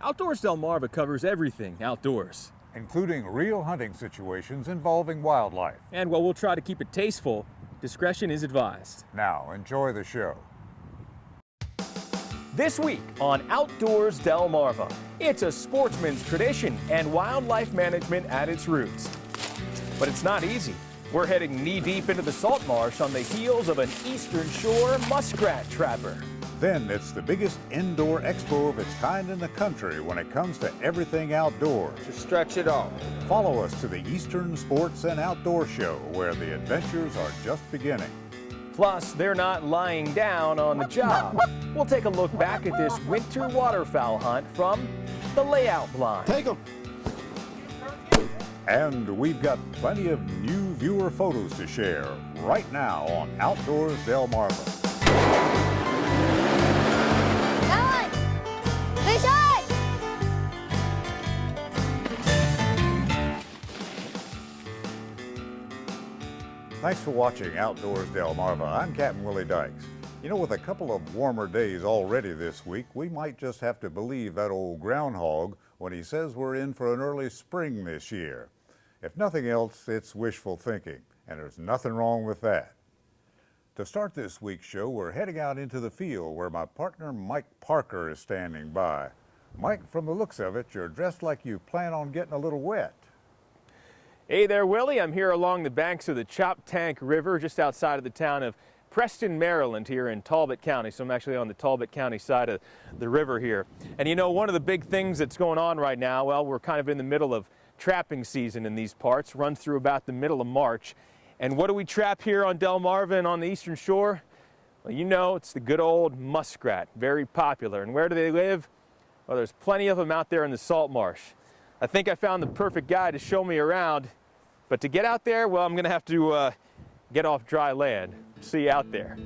Outdoors Delmarva covers everything outdoors. Including real hunting situations involving wildlife. And while we'll try to keep it tasteful, discretion is advised. Now, enjoy the show. This week on Outdoors Delmarva, it's a sportsman's tradition and wildlife management at its roots. But it's not easy. We're heading knee-deep into the salt marsh on the heels of an Eastern Shore muskrat trapper. Then it's the biggest indoor expo of its kind in the country when it comes to everything outdoors. Just stretch it off. Follow us to the Eastern Sports and Outdoor Show, where the adventures are just beginning. Plus, they're not lying down on the job. We'll take a look back at this winter waterfowl hunt from the layout blind. Take them. And we've got plenty of new viewer photos to share right now on Outdoors Delmarva. Thanks for watching Outdoors Delmarva. I'm Captain Willie Dykes. You know, with a couple of warmer days already this week, we might just have to believe that old groundhog when he says we're in for an early spring this year. If nothing else, it's wishful thinking, and there's nothing wrong with that. To start this week's show, we're heading out into the field where my partner Mike Parker is standing by. Mike, from the looks of it, you're dressed like you plan on getting a little wet. Hey there, Willie. I'm here along the banks of the Choptank River, just outside of the town of Preston, Maryland, here in Talbot County. So I'm actually on the Talbot County side of the river here. And you know, one of the big things that's going on right now, well, we're kind of in the middle of trapping season in these parts, runs through about the middle of March. And what do we trap here on Delmarva and on the Eastern Shore? Well, you know, it's the good old muskrat, very popular. And where do they live? Well, there's plenty of them out there in the salt marsh. I think I found the perfect guy to show me around. But to get out there, well, I'm going to have to get off dry land. See you out there.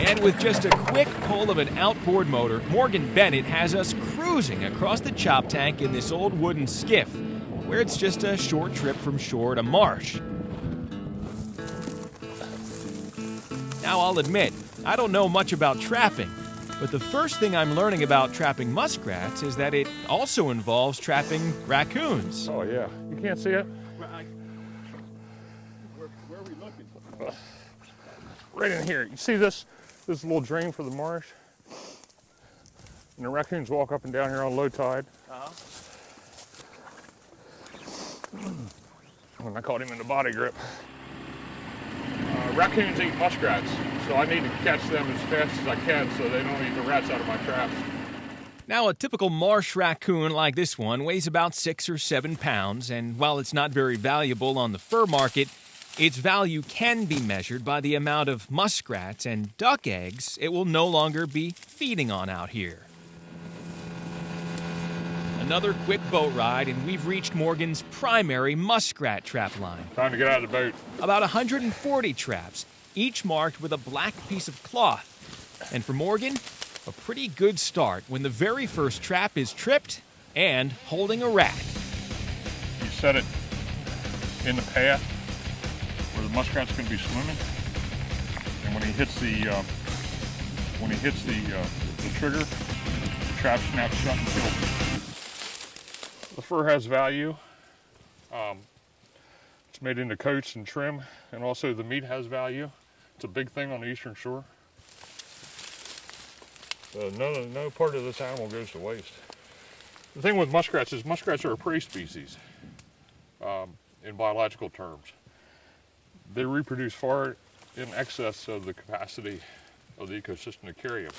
And with just a quick pull of an outboard motor, Morgan Bennett has us cruising across the Choptank in this old wooden skiff, where it's just a short trip from shore to marsh. Now, I'll admit, I don't know much about trapping, but the first thing I'm learning about trapping muskrats is that it also involves trapping raccoons. Oh yeah, you can't see it? Where are we looking? Right in here. You see this little drain for the marsh? And the raccoons walk up and down here on low tide. And I caught him in the body grip. Raccoons eat muskrats, so I need to catch them as fast as I can so they don't eat the rats out of my traps. Now, a typical marsh raccoon like this one weighs about 6 or 7 pounds, and while it's not very valuable on the fur market, its value can be measured by the amount of muskrats and duck eggs it will no longer be feeding on out here. Another quick boat ride, and we've reached Morgan's primary muskrat trap line. Time to get out of the boat. About 140 traps, each marked with a black piece of cloth. And for Morgan, a pretty good start when the very first trap is tripped and holding a rat. You set it in the path where the muskrat's going to be swimming, and when he hits the trigger, the trap snaps shut and kills him. The fur has value. It's made into coats and trim, and also the meat has value. It's a big thing on the Eastern Shore. No part of this animal goes to waste. The thing with muskrats is muskrats are a prey species in biological terms. They reproduce far in excess of the capacity of the ecosystem to carry them.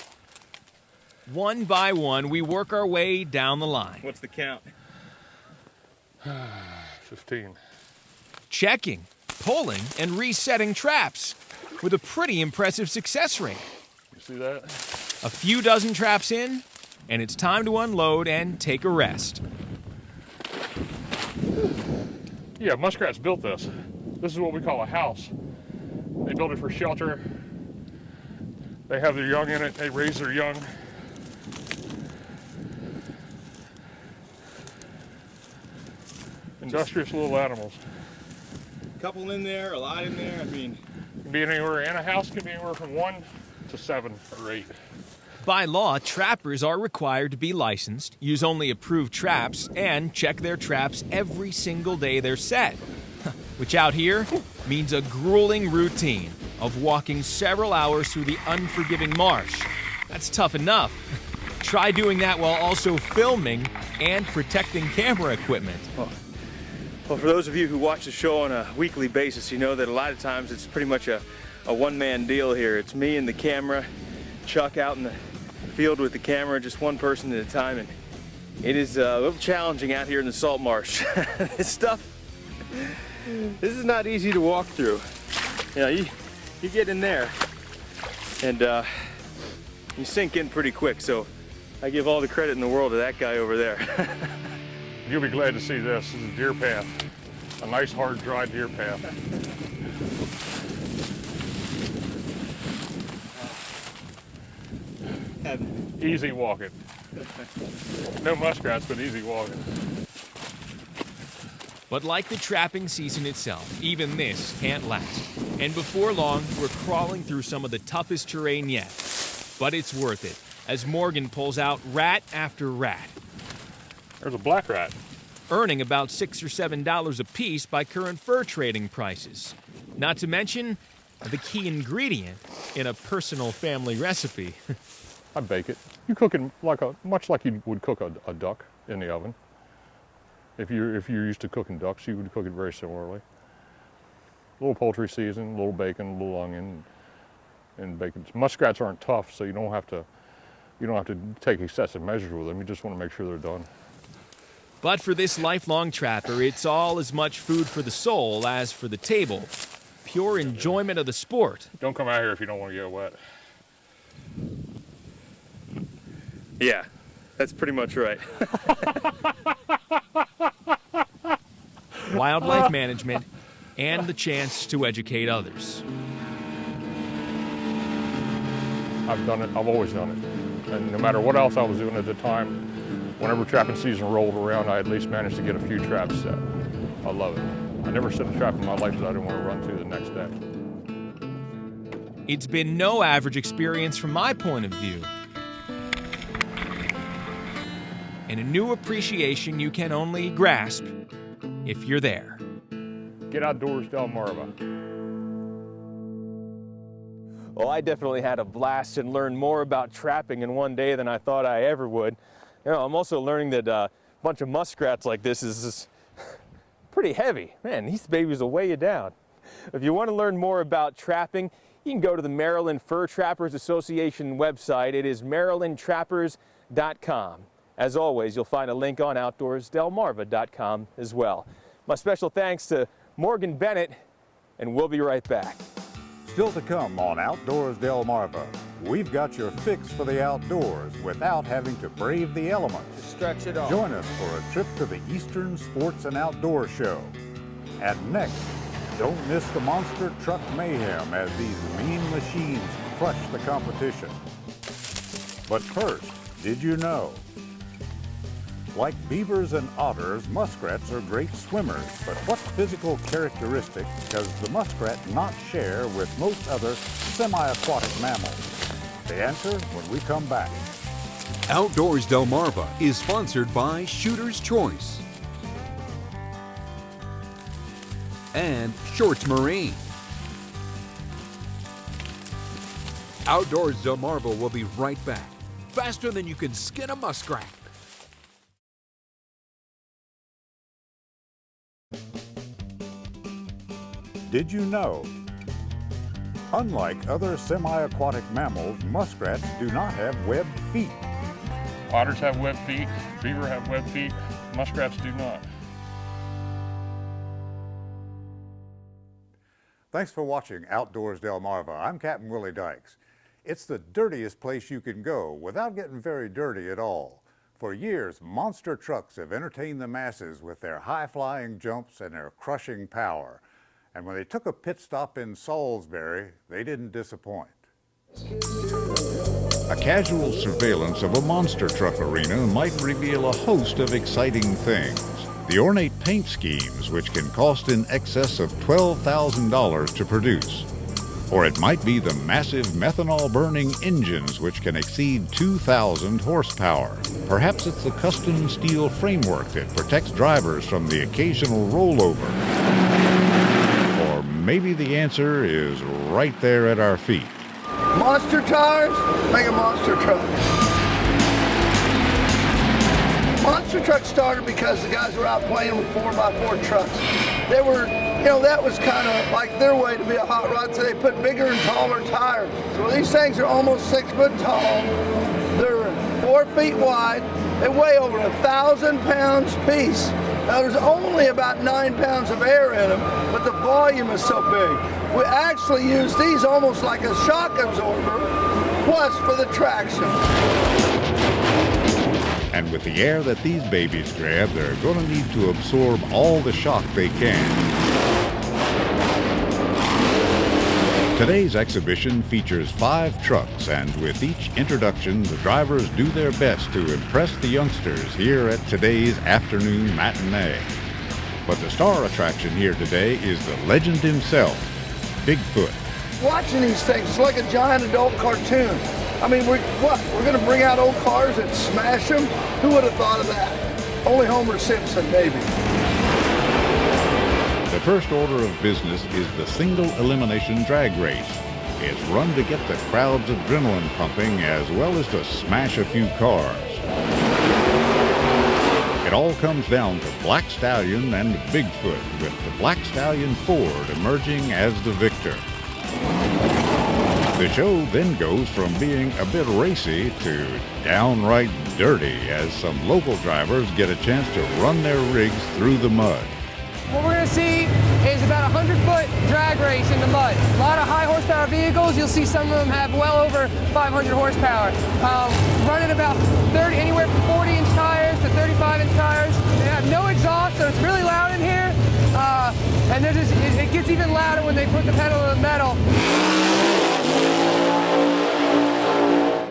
One by one, we work our way down the line. What's the count? 15. Checking, pulling, and resetting traps with a pretty impressive success rate. You see that? A few dozen traps in, and it's time to unload and take a rest. Yeah, muskrats built this. This is what we call a house. They build it for shelter. They have their young in it. They raise their young. Industrious little animals. A couple in there, a lot in there. I mean, Can be anywhere in a house. Can be anywhere from 1 to 7 or 8. By law, trappers are required to be licensed, use only approved traps, and check their traps every single day they're set. Which out here means a grueling routine of walking several hours through the unforgiving marsh. That's tough enough. Try doing that while also filming and protecting camera equipment. Well, for those of you who watch the show on a weekly basis, you know that a lot of times it's pretty much a one-man deal here. It's me and the camera, Chuck out in the field with the camera, just one person at a time, and it is a little challenging out here in the salt marsh. This is not easy to walk through. You know, you get in there and you sink in pretty quick, so I give all the credit in the world to that guy over there. You'll be glad to see this. This is a deer path. A nice, hard, dry deer path. Easy walking. No muskrats, but easy walking. But like the trapping season itself, even this can't last. And before long, we're crawling through some of the toughest terrain yet. But it's worth it, as Morgan pulls out rat after rat. There's a black rat. Earning about $6 or $7 a piece by current fur trading prices. Not to mention the key ingredient in a personal family recipe. I bake it. You cook it much like you would cook a duck in the oven. If you're used to cooking ducks, you would cook it very similarly. A little poultry season, a little bacon, a little onion, and bacon. Muskrats aren't tough, so you don't have to take excessive measures with them. You just want to make sure they're done. But for this lifelong trapper, it's all as much food for the soul as for the table. Pure enjoyment of the sport. Don't come out here if you don't want to get wet. Yeah, that's pretty much right. Wildlife management and the chance to educate others. I've done it. I've always done it. And no matter what else I was doing at the time, whenever trapping season rolled around, I at least managed to get a few traps set. I love it. I never set a trap in my life that I didn't want to run through the next day. It's been no average experience from my point of view. And a new appreciation you can only grasp if you're there. Get outdoors, Delmarva. Well, I definitely had a blast and learned more about trapping in one day than I thought I ever would. You know, I'm also learning that a bunch of muskrats like this is pretty heavy. Man, these babies will weigh you down. If you want to learn more about trapping, you can go to the Maryland Fur Trappers Association website. It is marylandtrappers.com. As always, you'll find a link on outdoorsdelmarva.com as well. My special thanks to Morgan Bennett, and we'll be right back. Still to come on Outdoors Delmarva, we've got your fix for the outdoors without having to brave the elements. Stretch it off. Join us for a trip to the Eastern Sports and Outdoor Show. And next, don't miss the monster truck mayhem as these mean machines crush the competition. But first, did you know? Like beavers and otters, muskrats are great swimmers, but what physical characteristic does the muskrat not share with most other semi-aquatic mammals? The answer when we come back. Outdoors Delmarva is sponsored by Shooter's Choice and Shorts Marine. Outdoors Delmarva will be right back, faster than you can skin a muskrat. Did you know? Unlike other semi-aquatic mammals, muskrats do not have webbed feet. Otters have webbed feet, beaver have webbed feet, muskrats do not. Thanks for watching Outdoors Delmarva. I'm Captain Willie Dykes. It's the dirtiest place you can go without getting very dirty at all. For years, monster trucks have entertained the masses with their high-flying jumps and their crushing power. And when they took a pit stop in Salisbury, they didn't disappoint. A casual surveillance of a monster truck arena might reveal a host of exciting things. The ornate paint schemes, which can cost in excess of $12,000 to produce. Or it might be the massive methanol-burning engines which can exceed 2,000 horsepower. Perhaps it's the custom steel framework that protects drivers from the occasional rollover. Or maybe the answer is right there at our feet. Monster tires make a monster truck. Monster truck started because the guys were out playing with 4x4 trucks. They were, that was kind of like their way to be a hot rod, so they put bigger and taller tires. So these things are almost 6 foot tall. They're 4 feet wide. They weigh over 1,000 pounds piece. Now there's only about 9 pounds of air in them, but the volume is so big. We actually use these almost like a shock absorber, plus for the traction. And with the air that these babies grab, they're going to need to absorb all the shock they can. Today's exhibition features 5 trucks, and with each introduction, the drivers do their best to impress the youngsters here at today's afternoon matinee. But the star attraction here today is the legend himself, Bigfoot. Watching these things, it's like a giant adult cartoon. I mean, we're going to bring out old cars and smash them? Who would have thought of that? Only Homer Simpson, maybe. The first order of business is the single elimination drag race. It's run to get the crowd's adrenaline pumping as well as to smash a few cars. It all comes down to Black Stallion and Bigfoot, with the Black Stallion Ford emerging as the victor. The show then goes from being a bit racy to downright dirty as some local drivers get a chance to run their rigs through the mud. What we're going to see is about a 100-foot drag race in the mud. A lot of high horsepower vehicles. You'll see some of them have well over 500 horsepower. Running about anywhere from 40-inch tires to 35-inch tires. They have no exhaust, so it's really loud in here. And it gets even louder when they put the pedal to the metal.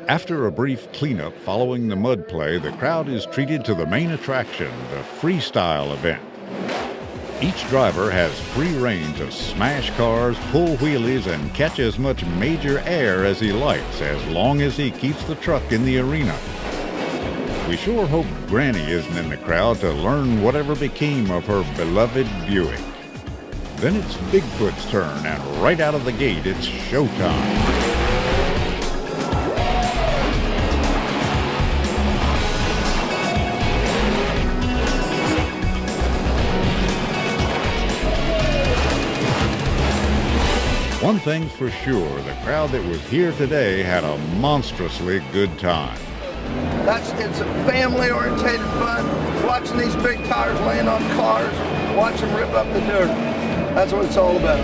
After a brief cleanup following the mud play, the crowd is treated to the main attraction, the freestyle event. Each driver has free rein to smash cars, pull wheelies, and catch as much major air as he likes, as long as he keeps the truck in the arena. We sure hope Granny isn't in the crowd to learn whatever became of her beloved Buick. Then it's Bigfoot's turn, and right out of the gate, it's showtime. One thing's for sure, the crowd that was here today had a monstrously good time. It's a family-oriented fun, watching these big tires laying on cars, watch them rip up the dirt. That's what it's all about.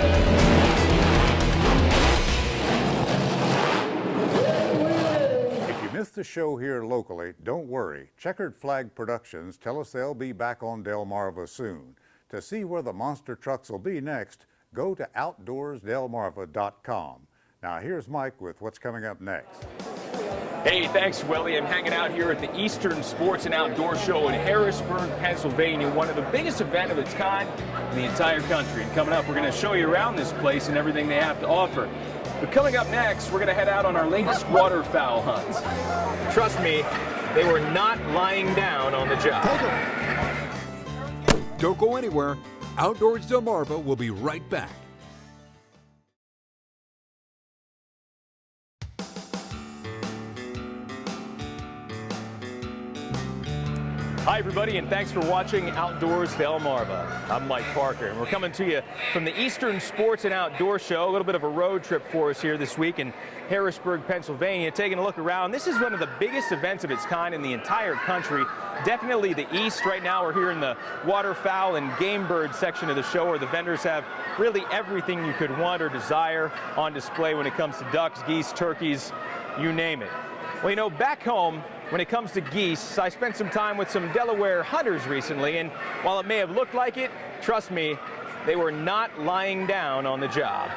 If you missed the show here locally, don't worry. Checkered Flag Productions tell us they'll be back on Delmarva soon. To see where the monster trucks will be next, go to outdoorsdelmarva.com. Now here's Mike with what's coming up next. Hey, thanks, Willie. I'm hanging out here at the Eastern Sports and Outdoor Show in Harrisburg, Pennsylvania, one of the biggest events of its kind in the entire country. And coming up, we're going to show you around this place and everything they have to offer. But coming up next, we're going to head out on our latest waterfowl hunts. Trust me, they were not lying down on the job. Don't go anywhere. Outdoors Delmarva will be right back. Hi, everybody, and thanks for watching Outdoors Delmarva. I'm Mike Parker, and we're coming to you from the Eastern Sports and Outdoor Show. A little bit of a road trip for us here this week in Harrisburg, Pennsylvania. Taking a look around, this is one of the biggest events of its kind in the entire country. Definitely the East. Right now, we're here in the waterfowl and game bird section of the show, where the vendors have really everything you could want or desire on display when it comes to ducks, geese, turkeys, you name it. Well, you know, back home, when it comes to geese, I spent some time with some Delaware hunters recently, and while it may have looked like it, trust me, they were not lying down on the job.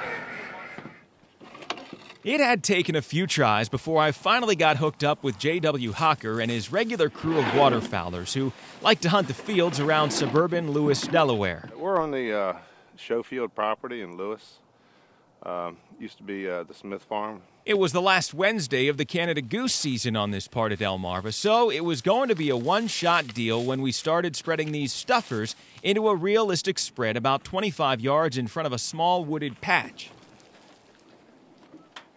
It had taken a few tries before I finally got hooked up with J.W. Hocker and his regular crew of waterfowlers who like to hunt the fields around suburban Lewis, Delaware. We're on the Showfield property in Lewis. Used to be the Smith Farm. It was the last Wednesday of the Canada Goose season on this part of Delmarva, so it was going to be a one-shot deal when we started spreading these stuffers into a realistic spread about 25 yards in front of a small wooded patch.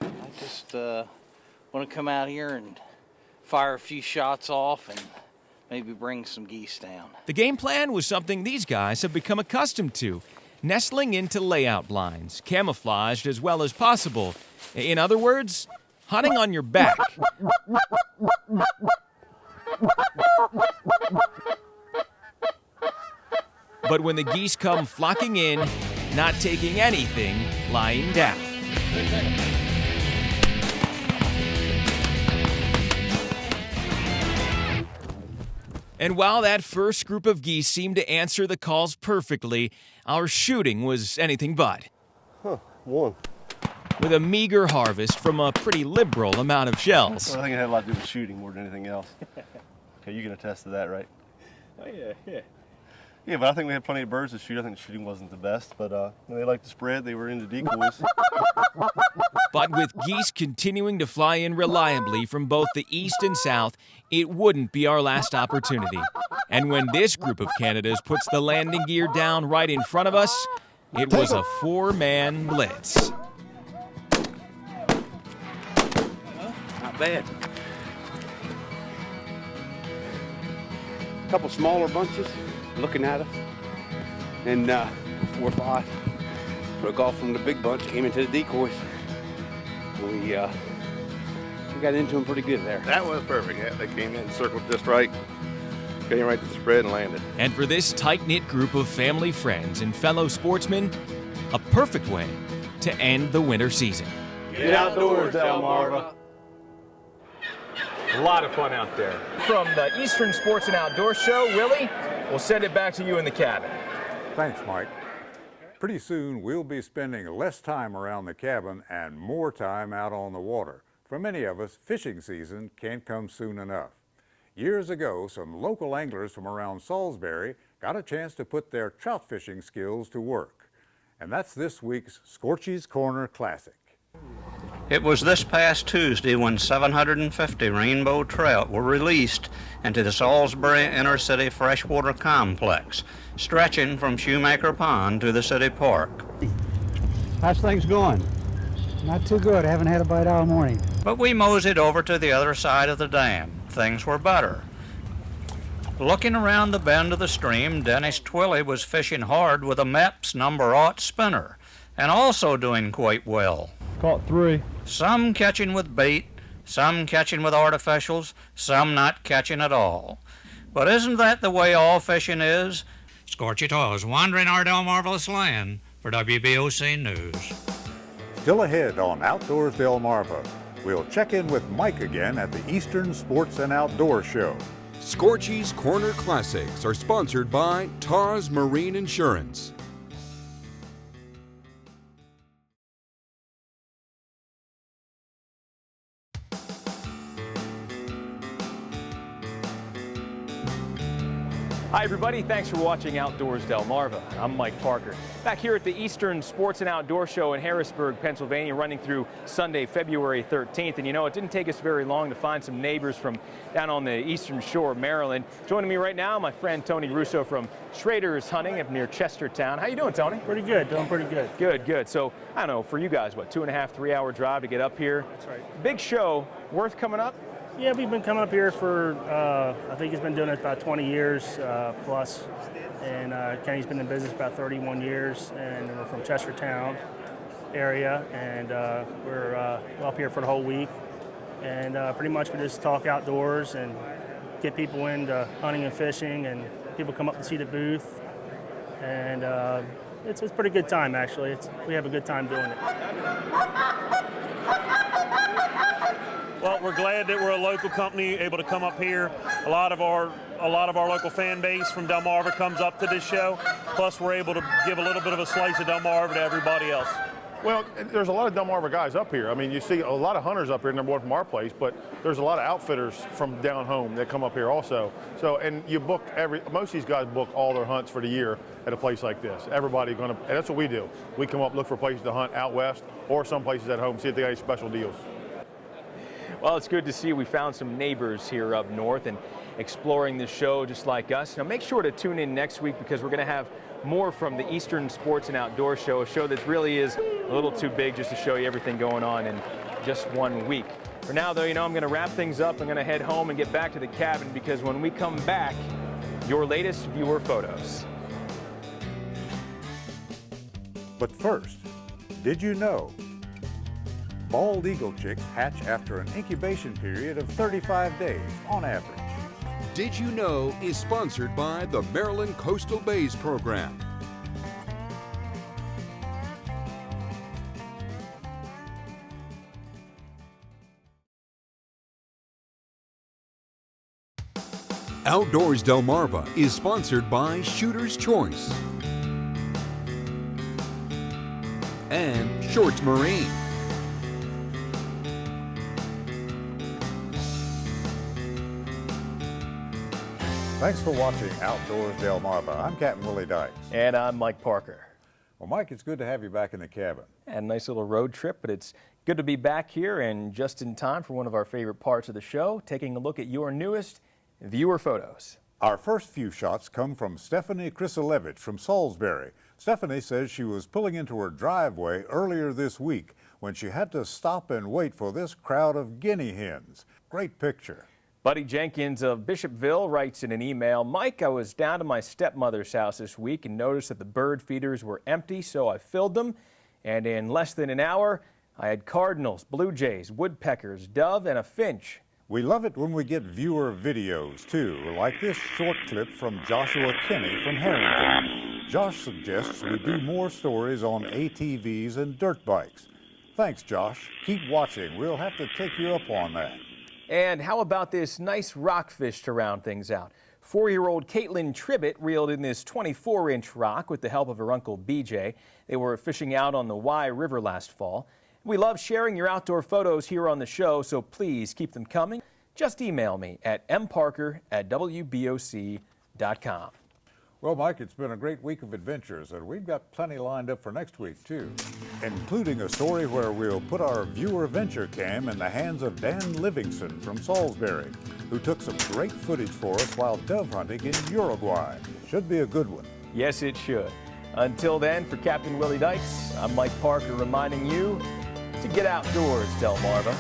I just want to come out here and fire a few shots off and maybe bring some geese down. The game plan was something these guys have become accustomed to, nestling into layout blinds, camouflaged as well as possible. In other words, hunting on your back. But when the geese come flocking in, not taking anything lying down. And while that first group of geese seemed to answer the calls perfectly, our shooting was anything but. One. With a meager harvest from a pretty liberal amount of shells. Well, I think it had a lot to do with shooting more than anything else. Okay, you can attest to that, right? Oh, yeah. Yeah, but I think we had plenty of birds to shoot. I think the shooting wasn't the best, but when they liked to spread, they were into decoys. But with geese continuing to fly in reliably from both the east and south, it wouldn't be our last opportunity. And when this group of Canadas puts the landing gear down right in front of us, it was a four-man blitz. Not bad. A couple smaller bunches looking at us, and 4 or 5 broke off from the big bunch, came into the decoys. We got into them pretty good there. That was perfect. Yeah, they came in, circled just right, came right to the spread and landed. And for this tight-knit group of family friends and fellow sportsmen, a perfect way to end the winter season. Get outdoors, Delmarva. A lot of fun out there. From the Eastern Sports and Outdoor Show, Willie, we'll send it back to you in the cabin. Thanks, Mike. Pretty soon we'll be spending less time around the cabin and more time out on the water. For many of us, fishing season can't come soon enough. Years ago, some local anglers from around Salisbury got a chance to put their trout fishing skills to work. And that's this week's Scorchy's Corner Classic. It was this past Tuesday when 750 rainbow trout were released into the Salisbury Inner City Freshwater Complex, stretching from Shoemaker Pond to the city park. How's things going? Not too good. I haven't had a bite all morning. But we moseyed over to the other side of the dam. Things were better. Looking around the bend of the stream, Dennis Twilley was fishing hard with a Mepps number 8 spinner, and also doing quite well. Caught 3. Some catching with bait, some catching with artificials, some not catching at all. But isn't that the way all fishing is? Scorchy Toes, wandering our Delmarvelous land for WBOC News. Still ahead on Outdoors Delmarva, we'll check in with Mike again at the Eastern Sports and Outdoor Show. Scorchy's Corner Classics are sponsored by TARS Marine Insurance. Hi everybody, thanks for watching Outdoors Delmarva. I'm Mike Parker. Back here at the Eastern Sports and Outdoor Show in Harrisburg, Pennsylvania, running through Sunday, February 13th. And you know, it didn't take us very long to find some neighbors from down on the eastern shore of Maryland. Joining me right now, my friend Tony Russo from Schrader's Hunting up near Chestertown. How you doing, Tony? Pretty good, doing pretty good. Good, good. So, I don't know, for you guys, what, 2.5, 3 hour drive to get up here? That's right. Big show, worth coming up? Yeah, we've been coming up here for, I think he's been doing it about 20 years plus. And Kenny's been in business about 31 years, and we're from Chestertown area, and we're up here for the whole week. And pretty much we just talk outdoors and get people into hunting and fishing, and people come up and see the booth. And it's a pretty good time, actually. We have a good time doing it. Well, we're glad that we're a local company able to come up here. A lot of our local fan base from Delmarva comes up to this show. Plus, we're able to give a little bit of a slice of Delmarva to everybody else. Well, there's a lot of Delmarva guys up here. I mean, you see a lot of hunters up here, number one from our place, but there's a lot of outfitters from down home that come up here also. So, and you book most of these guys book all their hunts for the year at a place like this. Everybody and that's what we do. We come up, look for places to hunt out west or some places at home, see if they got any special deals. Well, it's good to see we found some neighbors here up north and exploring the show just like us. Now make sure to tune in next week because we're going to have more from the Eastern Sports and Outdoor Show, a show that really is a little too big just to show you everything going on in just 1 week. For now, though, I'm going to wrap things up. I'm going to head home and get back to the cabin because when we come back, your latest viewer photos. But first, did you know bald eagle chicks hatch after an incubation period of 35 days on average? Did You Know is sponsored by the Maryland Coastal Bays Program. Outdoors Delmarva is sponsored by Shooter's Choice and Shorts Marine. Thanks for watching Outdoors Delmarva. I'm Captain Willie Dykes. And I'm Mike Parker. Well, Mike, it's good to have you back in the cabin. And a nice little road trip, but it's good to be back here and just in time for one of our favorite parts of the show, taking a look at your newest viewer photos. Our first few shots come from Stephanie Krisilevich from Salisbury. Stephanie says she was pulling into her driveway earlier this week when she had to stop and wait for this crowd of guinea hens. Great picture. Buddy Jenkins of Bishopville writes in an email, Mike, I was down to my stepmother's house this week and noticed that the bird feeders were empty, so I filled them. And in less than an hour, I had cardinals, blue jays, woodpeckers, dove, and a finch. We love it when we get viewer videos, too, like this short clip from Joshua Kinney from Harrington. Josh suggests we do more stories on ATVs and dirt bikes. Thanks, Josh. Keep watching. We'll have to take you up on that. And how about this nice rockfish to round things out? 4-year-old Caitlin Tribbett reeled in this 24-inch rock with the help of her uncle BJ. They were fishing out on the Wye River last fall. We love sharing your outdoor photos here on the show, so please keep them coming. Just email me at mparker@wboc.com. Well, Mike, it's been a great week of adventures, and we've got plenty lined up for next week, too, including a story where we'll put our viewer venture cam in the hands of Dan Livingston from Salisbury, who took some great footage for us while dove hunting in Uruguay. Should be a good one. Yes, it should. Until then, for Captain Willie Dykes, I'm Mike Parker reminding you to get outdoors, Delmarva.